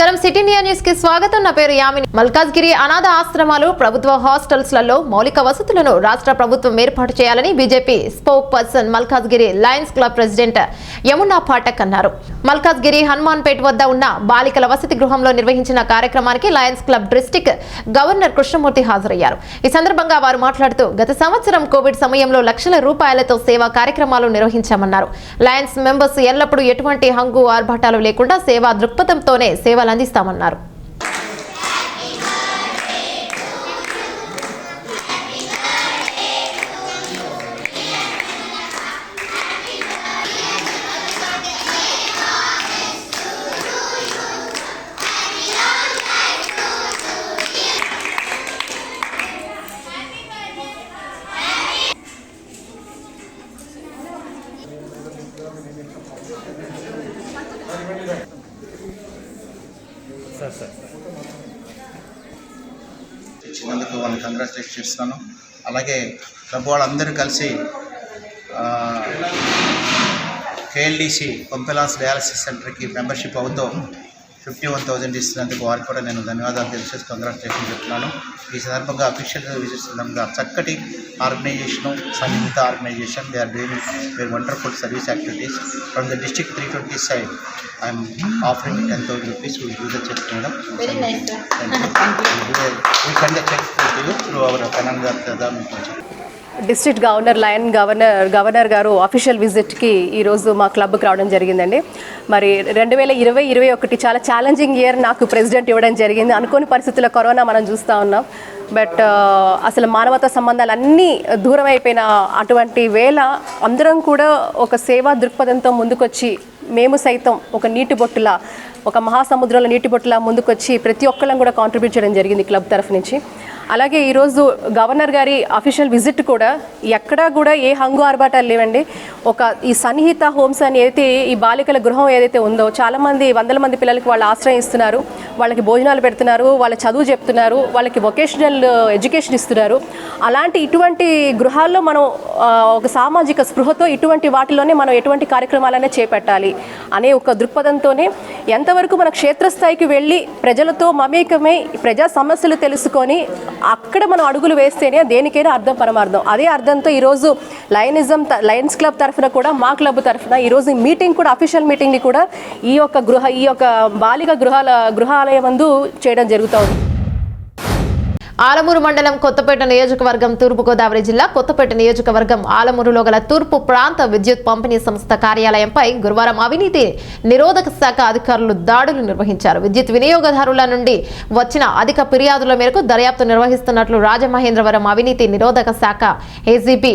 నమస్కారం సిటీండియా న్యూస్ కి స్వాగతం. నా పేరు యామిని. మల్కాజ్గిరి అనాథ ఆశ్రమాలు ప్రభుత్వ హాస్టల్స్లలో మౌలిక వసతులను రాష్ట్ర ప్రభుత్వం ఏర్పాటు చేయాలని BJP spoke person Malkajgiri Lions club president Yamuna Pathak అన్నారు. మల్కాజ్గిరి హనుమాన్పేట్ వద్ద ఉన్న బాలికల వసతి గృహంలో నిర్వహించిన కార్యక్రమానికి Lions club district governor Krishnamurthy హాజరయ్యారు. ఈ సందర్భంగా వారు మాట్లాడుతూ గత సంవత్సరం కోవిడ్ సమయంలో లక్షల రూపాయలతో సేవా కార్యక్రమాలు నిర్వహించామన్నారు. లయన్స్ మెంబర్స్ ఎల్లప్పుడూ ఎటువంటి హంగు ఆర్భాటాలు లేకుండా సేవా దృక్పథంతోనే సేవలు అందిస్తామన్నారు. ఇచ్చినందుకు వాళ్ళని కంగ్రాచులేట్ చేస్తున్నాను. అలాగే క్లబ్ వాళ్ళందరూ కలిసి కేఎల్డిసి పంపెలాస్ డయాలసిస్ సెంటర్కి మెంబర్షిప్ అవుతూ 51,000 ఇస్తున్నందుకు వారికి కూడా నేను ధన్యవాదాలు తెలియజేసి కంగ్రాచులేషన్ చెప్తున్నాను. ఈ సందర్భంగా అఫీషియల్ విజిట్ సందర్భంగా చక్కటి ఆర్గనైజేషను, సంయుక్త organisation, they are doing very wonderful service activities. From the district 320 side IM offering 10,000 rupees. Will do the check madam. Very nice sir. We can check with you through our Kananga. District governor గారు official విజిట్కి ఈరోజు మా క్లబ్కి రావడం జరిగిందండి. మరి 2020-21 చాలా challenging year నాకు ప్రెసిడెంట్ ఇవ్వడం జరిగింది. అనుకోని పరిస్థితుల్లో కరోనా మనం చూస్తూ ఉన్నాం. బట్ అసలు మానవతా సంబంధాలు అన్నీ దూరం అయిపోయిన అటువంటి వేళ అందరం కూడా ఒక సేవా దృక్పథంతో ముందుకొచ్చి మేము సైతం ఒక నీటి బొట్టులా, ఒక మహాసముద్రంలో నీటి బొట్టులా ముందుకొచ్చి ప్రతి ఒక్కళ్ళం కూడా కాంట్రిబ్యూట్ చేయడం జరిగింది క్లబ్ తరఫు నుంచి. అలాగే ఈరోజు గవర్నర్ గారి అఫీషియల్ విజిట్ కూడా ఎక్కడా కూడా ఏ హంగు ఆర్భాటాలు లేవండి. ఈ సన్నిహిత హోమ్స్ అని ఏదైతే ఈ బాలికల గృహం ఏదైతే ఉందో చాలామంది వందల మంది పిల్లలకి వాళ్ళు ఆశ్రయం ఇస్తున్నారు, వాళ్ళకి భోజనాలు పెడుతున్నారు, వాళ్ళ చదువు చెప్తున్నారు, వాళ్ళకి వొకేషనల్ ఎడ్యుకేషన్ ఇస్తున్నారు. ఇటువంటి గృహాల్లో మనం ఒక సామాజిక స్పృహతో ఇటువంటి వాటిలోనే మనం ఎటువంటి కార్యక్రమాలనే చేపట్టాలి అనే ఒక దృక్పథంతోనే ఎంతవరకు మన క్షేత్రస్థాయికి వెళ్ళి ప్రజలతో మమేకమై ప్రజా సమస్యలు తెలుసుకొని అక్కడ మనం అడుగులు వేస్తేనే దేనికైనా అర్థం పరమార్థం. అదే అర్థంతో ఈరోజు లయన్స్ క్లబ్ తరఫున కూడా మా క్లబ్ తరఫున ఈరోజు మీటింగ్ కూడా అఫీషియల్ మీటింగ్ని కూడా ఈ యొక్క బాలిక గృహాలయం నందు చేయడం జరుగుతుంది. ఆలమూరు మండలం కొత్తపేట నియోజకవర్గం తూర్పుగోదావరి జిల్లా కొత్తపేట నియోజకవర్గం ఆలమూరులో గల తూర్పు ప్రాంత విద్యుత్ పంపిణీ సంస్థ కార్యాలయంపై గురువారం అవినీతి నిరోధక శాఖ అధికారులు దాడులు నిర్వహించారు. విద్యుత్ వినియోగదారుల నుండి వచ్చిన అధిక ఫిర్యాదుల మేరకు దర్యాప్తు నిర్వహిస్తున్నట్లు రాజమహేంద్రవరం అవినీతి నిరోధక శాఖ ఏసీపీ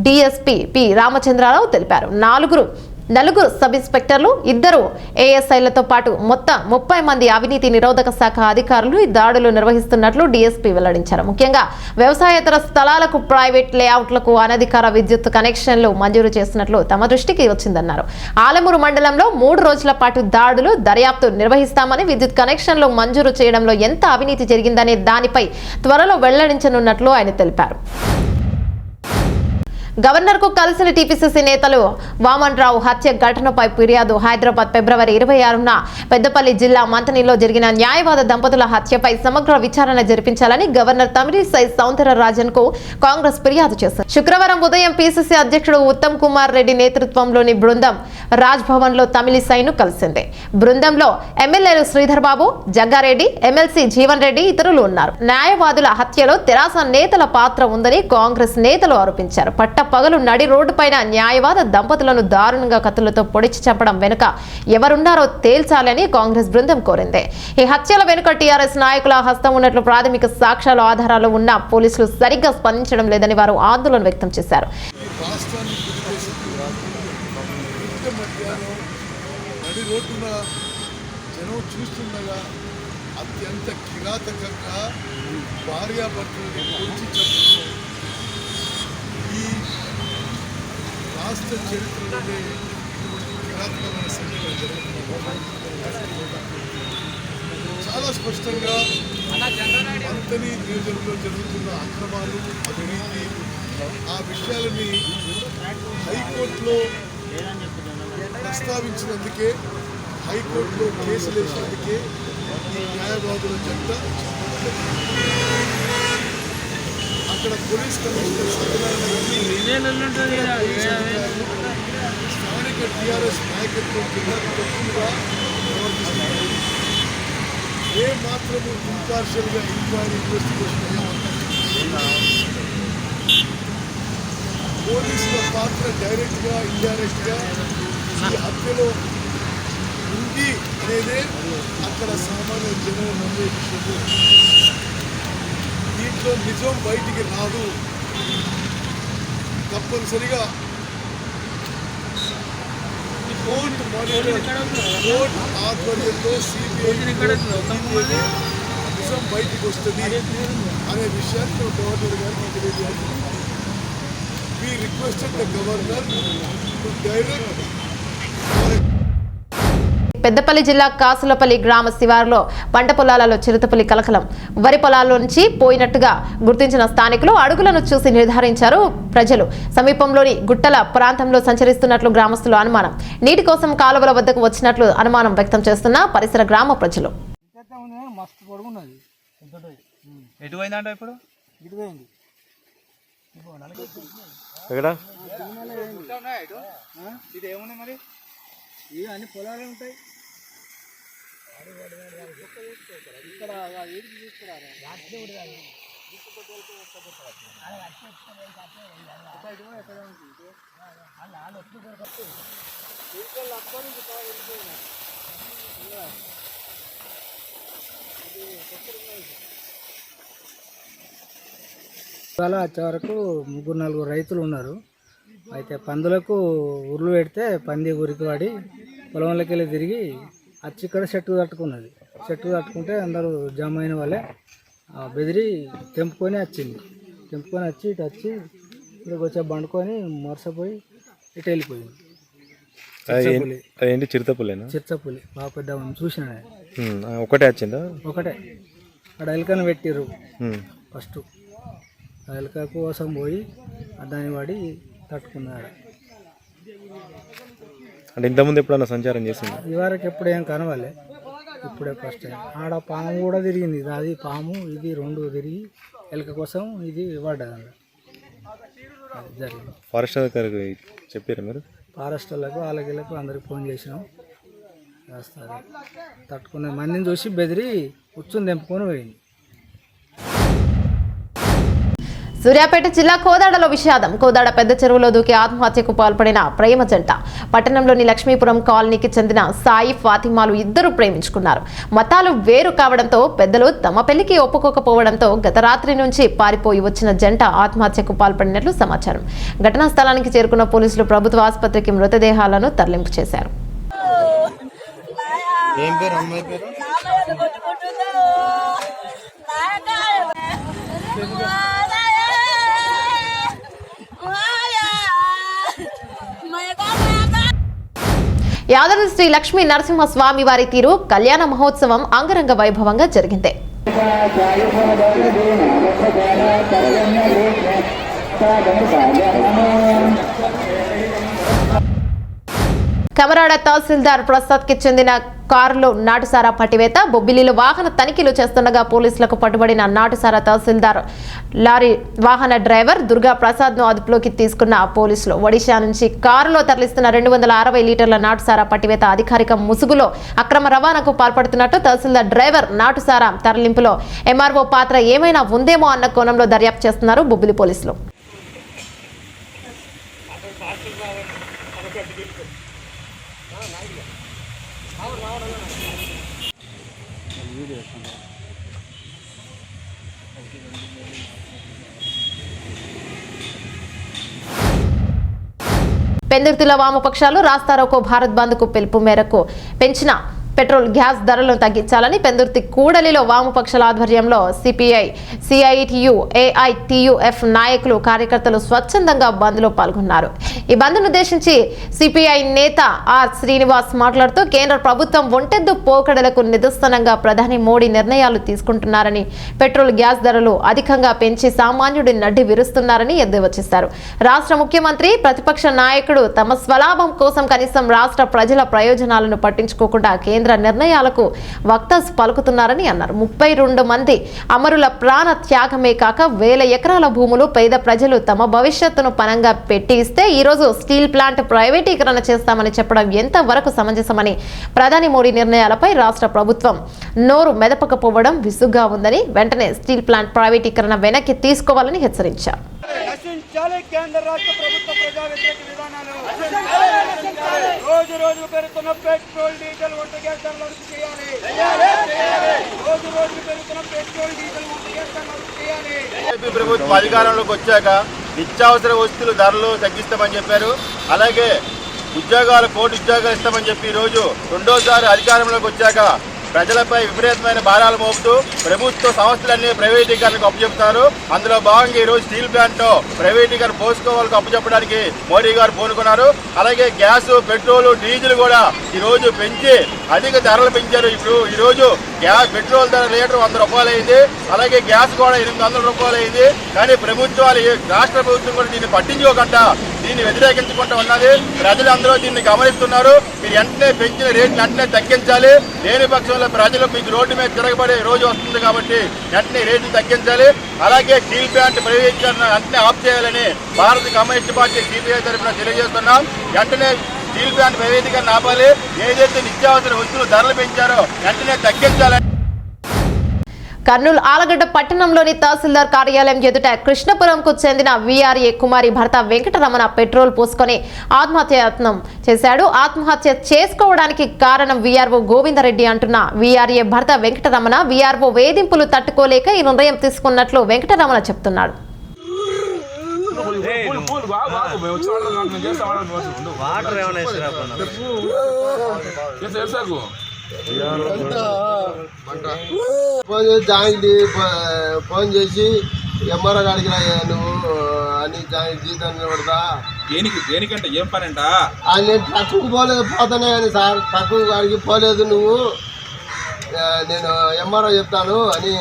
డీఎస్పీ పి రామచంద్రరావు తెలిపారు. నలుగురు సబ్ ఇన్స్పెక్టర్లు, 2 ఏఎస్ఐలతో పాటు మొత్తం 30 మంది అవినీతి నిరోధక శాఖ అధికారులు ఈ దాడులు నిర్వహిస్తున్నట్లు డీఎస్పీ వెల్లడించారు. ముఖ్యంగా వ్యవసాయేతర స్థలాలకు, ప్రైవేట్ లేఅవుట్లకు అనధికార విద్యుత్ కనెక్షన్లు మంజూరు చేసినట్లు తమ దృష్టికి వచ్చిందన్నారు. ఆలమూరు మండలంలో 3 రోజుల పాటు దాడులు, దర్యాప్తు నిర్వహిస్తామని, విద్యుత్ కనెక్షన్లు మంజూరు చేయడంలో ఎంత అవినీతి జరిగిందనే దానిపై త్వరలో వెల్లడించనున్నట్లు ఆయన తెలిపారు. గవర్నర్ కు కలిసిన టీపీసీసీ నేతలు వామన్ రావు హత్య ఘటనపై ఫిర్యాదు. హైదరాబాద్ ఫిబ్రవరి 26న పెద్దపల్లి జిల్లా మంతనిలో జరిగిన న్యాయవాద దంపతుల హత్యపై సమగ్ర విచారణ జరిపించాలని గవర్నర్ తమిళిసై సౌందరరాజన్ కు కాంగ్రెస్ ఫిర్యాదు చేశారు. శుక్రవారం ఉదయం పీసీసీ అధ్యక్షుడు ఉత్తమ్ కుమార్ రెడ్డి నేతృత్వంలోని బృందం రాజ్ భవన్ లో తమిళిసైను కలిసింది. బృందంలో ఎమ్మెల్యేలు శ్రీధర్ బాబు, జగ్గారెడ్డి, ఎమ్మెల్సీ జీవన్ రెడ్డి ఇతరులు ఉన్నారు. న్యాయవాదుల హత్యలో తెరాస నేతల పాత్ర ఉందని కాంగ్రెస్ నేతలు ఆరోపించారు. పగలు నడి రోడ్డు పైన న్యాయవాద దంపతులను దారుణంగా కత్తులతో పొడిచి చంపడం వెనుక ఎవరున్నారో తేల్చాలని కాంగ్రెస్ బృందం కోరింది. ఈ హత్యల వెనుక టీఆర్ఎస్ నాయకుల హస్తం ఉన్నట్లు ప్రాథమిక సాక్ష్యాలు, ఆధారాలు ఉన్న పోలీసులు సరిగ్గా స్పందించడం లేదని వారు ఆందోళన వ్యక్తం చేశారు. రాష్ట్ర చరిత్రలోనే కిరాతకమైన సంఘటన జరుగుతుంది. చాలా స్పష్టంగా మంతని నియోజకవర్గంలో జరుగుతున్న అక్రమాలు, అవినీతి, ఆ విషయాలని హైకోర్టులో ప్రస్తావించినందుకే, హైకోర్టులో కేసులు వేసినందుకే ఈ న్యాయవాదుల జంట అక్కడ పోలీస్ కమిషనర్ సత్యనారాయణ స్థానిక టీఆర్ఎస్ నాయకత్వం కింద తప్పుగా ప్రవర్తిస్తున్నారు. ఏ మాత్రము ఇంపార్షియల్గా ఎంక్వైరీ ఇన్వెస్టిగేషన్ అయ్యే అవకాశం పోలీసుల పాత్ర డైరెక్ట్గా ఇండైరెక్ట్గా ఈ హత్యలో ఉంది అనేదే అక్కడ సామాన్య జనం నమ్మే విషయం. దీంట్లో నిజం బయటికి రాదు. తప్పనిసరిగా కోర్టు ఆధ్వర్యంలో సిబిఐ నిజం బయటికి వస్తుంది అనే విషయాన్ని గవర్నర్ గారికి తెలియజేయాలి. We requested the governor to direct. Peddapalli జిల్లా కాసులపల్లి గ్రామ శివారులో పంట పొలాలలో చిరుతపులి కలకలం. వరి పొలాల్లో నుంచి పోయినట్టుగా గుర్తించిన స్థానికులు అడుగులను చూసి నిర్ధారించారు ప్రజలు. సమీపంలోని గుట్టల ప్రాంతంలో సంచరిస్తున్నట్లు గ్రామస్తులు అనుమానం. నీటి కోసం కాలువల వద్దకు వచ్చినట్లు అనుమానం వ్యక్తం చేస్తున్న పరిసర గ్రామ ప్రజలు. అన్ని పొలాలు ఉంటాయి ఇక్కడ ఇవాళ వచ్చే వరకు 3-4 రైతులు ఉన్నారు. అయితే పందులకు ఉర్లు పెడితే పంది ఉరికి వాడి పొలంలోకి వెళ్ళి తిరిగి వచ్చి ఇక్కడ చెట్టు తట్టుకున్నది. చెట్టు తట్టుకుంటే అందరూ జమ అయిన వాళ్ళే బెదిరి తెంపుకొని వచ్చింది. తెంపుకొని వచ్చి ఇటు వచ్చి ఇక్కడికి వచ్చే బండుకొని మరసపోయి ఇటు వెళ్ళిపోయింది. చిరుతపులి బాగా పెద్ద చూసిన ఒకటే వచ్చిందా? ఒకటే. అక్కడ ఎలుకను పెట్టిర్రు ఫస్ట్. ఆ ఎలుక కోసం పోయి దాన్ని వాడి తట్టుకున్నాడు. అంటే ఇంతకుముందు ఎప్పుడన్నా సంచారం చేసింది? ఇవరకు ఎప్పుడు ఏం కనవాలి, ఇప్పుడే ఫస్ట్ టైం. ఆడ పాము కూడా తిరిగింది. అది పాము ఇది 2 తిరిగి ఎలుక కోసం ఇది పడ్డది. జరిగింది. ఫారెస్ట్ అధికారికి చెప్పారు మీరు? ఫారెస్ట్ వాళ్ళకు వాళ్ళకి అందరికి ఫోన్ చేసినాం. చేస్తారు తట్టుకునే మందిని చూసి బెదిరి కూర్చుని తెంపుకొని పోయింది. సూర్యాపేట జిల్లా కోదాడలో విషాదం. కోదాడ పెద్ద చెరువులో దూకి ఆత్మహత్యకు పాల్పడిన ప్రేమ జంట. పట్టణంలోని లక్ష్మీపురం కాలనీకి చెందిన సాయి ఫాతిమాలు ఇద్దరు ప్రేమించుకున్నారు. మతాలు వేరు కావడంతో పెద్దలు తమ పెళ్లికి ఒప్పుకోకపోవడంతో గత రాత్రి నుంచి పారిపోయి వచ్చిన జంట ఆత్మహత్యకు పాల్పడినట్లు సమాచారం. ఘటనా స్థలానికి చేరుకున్న పోలీసులు ప్రభుత్వ ఆసుపత్రికి మృతదేహాలను తరలింపు చేశారు. యాదగిరి శ్రీ లక్ష్మీ నరసింహస్వామి వారి తీరు కళ్యాణ మహోత్సవం అంగరంగ వైభవంగా జరిగింది. కమరాడ తహసీల్దార్ ప్రసాద్ కి చెందిన కారులో నాటుసారా పట్టివేత. బొబ్బిలిలో వాహన తనిఖీలు చేస్తుండగా పోలీసులకు పట్టుబడిన నాటుసారా తహసీల్దార్ లారీ వాహన డ్రైవర్ దుర్గా ప్రసాద్ ను అదుపులోకి తీసుకున్న పోలీసులు ఒడిశా నుంచి కారులో తరలిస్తున్న 260 లీటర్ల నాటుసారా పట్టివేత. అధికారిక ముసుగులో అక్రమ రవాణాకు పాల్పడుతున్నట్టు తహసీల్దార్ డ్రైవర్ నాటుసారా తరలింపులో ఎంఆర్ఓ పాత్ర ఏమైనా ఉందేమో అన్న కోణంలో దర్యాప్తు చేస్తున్నారు బొబ్బిలి పోలీసులు. పెందుర్తిలో వామపక్షాలు రాస్తారోకో భారత్ బంద్ కు పిలుపు మేరకు పెంచిన పెట్రోల్ గ్యాస్ ధరలను తగ్గించాలని పెందుర్తి కూడలిలో వామపక్షాల ఆధ్వర్యంలో సిపిఐ సిఐటియు ఏఐటియుఎఫ్ నాయకులు కార్యకర్తలు స్వచ్ఛందంగా బంద్ లో పాల్గొన్నారు. ఈ బంద్ ను ఉద్దేశించి సిపిఐ నేత ఆర్ శ్రీనివాస్ మాట్లాడుతూ కేంద్ర ప్రభుత్వం ఒంటెద్దు పోకడలకు నిదర్శనంగా ప్రధాని మోడీ నిర్ణయాలు తీసుకుంటున్నారని, పెట్రోల్ గ్యాస్ ధరలు అధికంగా పెంచి సామాన్యుడి నడ్డి విరుస్తున్నారని ఎద్దేవా చేశారు. రాష్ట్ర ముఖ్యమంత్రి ప్రతిపక్ష నాయకుడు తమ స్వలాభం కోసం కనీసం రాష్ట్ర ప్రజల ప్రయోజనాలను పట్టించుకోకుండా కేంద్ర కేంద్ర నిర్ణయాలకు వక్తస్ పలుకుతున్నారని అన్నారు. 32 మంది అమరుల ప్రాణ త్యాగమే కాక 1000 ఎకరాల భూములు పేద ప్రజలు తమ భవిష్యత్తును పనంగా పెట్టి ఇస్తే ఈరోజు స్టీల్ ప్లాంట్ ప్రైవేటీకరణ చేస్తామని చెప్పడం ఎంతవరకు సమంజసమని ప్రధాని మోడీ నిర్ణయాలపై రాష్ట్ర ప్రభుత్వం నోరు మెదపకపోవడం విసుగ్గా ఉందని, వెంటనే స్టీల్ ప్లాంట్ ప్రైవేటీకరణ వెనక్కి తీసుకోవాలని హెచ్చరించారు. కేంద్ర రాష్ట్ర ప్రభుత్వ ప్రజా వ్యతిరేక విధానాలు రోజు పెరుగుతున్న పెట్రోల్ డీజిల్ వంట గ్యాస్ ధరలు అదుపు చేయాలి. రోజు పెరుగుతున్న పెట్రోల్ డీజిల్ వంట గ్యాస్ ధరలు అదుపు చేయాలి. ఏపీ ప్రభుత్వం అధికారంలోకి వచ్చాక నిత్యావసర వస్తువుల ధరలు తగ్గిస్తామని చెప్పారు. అలాగే ఉద్యోగాలు 1 కోటి ఉద్యోగాలు ఇస్తామని చెప్పి ఈరోజు రెండోసారి అధికారంలోకి వచ్చాక ప్రజలపై విపరీతమైన భారాలు మోపుతూ ప్రభుత్వ సంస్థలన్నీ ప్రైవేటీకరణకు అప్పచెప్తారు. అందులో భాగంగా ఈరోజు స్టీల్ ప్లాంట్ ప్రైవేటీకరణ పోసుకోవాలకు అప్పచెప్పడానికి మోడీ గారు పూనుకున్నారు. అలాగే గ్యాస్, పెట్రోల్, డీజిల్ కూడా ఈరోజు పెంచి అధిక ధరలు పెంచారు. ఇప్పుడు ఈరోజు పెట్రోల్ ధర లీటర్ 100 రూపాయలు అయింది. అలాగే గ్యాస్ కూడా 800 రూపాయలు అయింది. కానీ ప్రభుత్వాలు, రాష్ట్ర ప్రభుత్వం కూడా దీన్ని పట్టించుకోకుండా దీన్ని వ్యతిరేకించుకుంటూ ఉన్నది. ప్రజలందరూ దీన్ని గమనిస్తున్నారు. మీరు వెంటనే పెంచిన రేట్లు వెంటనే తగ్గించాలి. లేని పక్షంలో ప్రజలు మీకు రోడ్డు మీద తిరగబడే రోజు వస్తుంది కాబట్టి వెంటనే రేట్లు తగ్గించాలి. అలాగే స్టీల్ ప్లాంట్ ప్రైవేటీకరణ వెంటనే ఆఫ్ చేయాలని భారత కమ్యూనిస్ట్ పార్టీ సిపిఐ తరఫున తెలియజేస్తున్నాం. వెంటనే స్టీల్ ప్లాంట్ ప్రైవేటీకరణ ఆపాలి. ఏదైతే నిత్యావసర వస్తువులు ధరలు పెంచారో వెంటనే తగ్గించాలని. కర్నూలు ఆలగడ్డ పట్టణంలోని తహసీల్దార్ కార్యాలయం ఎదుట కృష్ణపురంకు చెందిన వీఆర్ఏ కుమారి భర్త వెంకటరమణ పెట్రోల్ పోసుకొని ఆత్మహత్యాయత్నం చేశాడు. ఆత్మహత్య చేసుకోవడానికి కారణం వీఆర్ఓ గోవిందరెడ్డి అంటున్న వీఆర్ఏ భర్త వెంకటరమణ వీఆర్ఓ వేధింపులు తట్టుకోలేక ఈ నిర్ణయం తీసుకున్నట్లు వెంకటరమణ చెప్తున్నాడు. ఫోన్ చేసి ఎంఆర్ఓ గారికి నువ్వు అని జీతాన్ని పడతా దేనికంటే ఏం పని అంట నేను ట్రక్కు పోలేదు, పోతానే కానీ సార్ ట్రక్కు గారికి పోలేదు, నువ్వు నేను ఎంఆర్ఓ చెప్తాను అని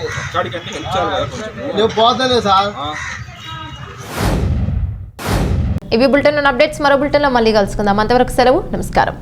నేను పోతానే సార్. ఇవి బులెటిన్ అప్డేట్స్. మరో బులెటిన్లో మళ్ళీ కలుసుకుందాం. అంతవరకు సెలవు. నమస్కారం.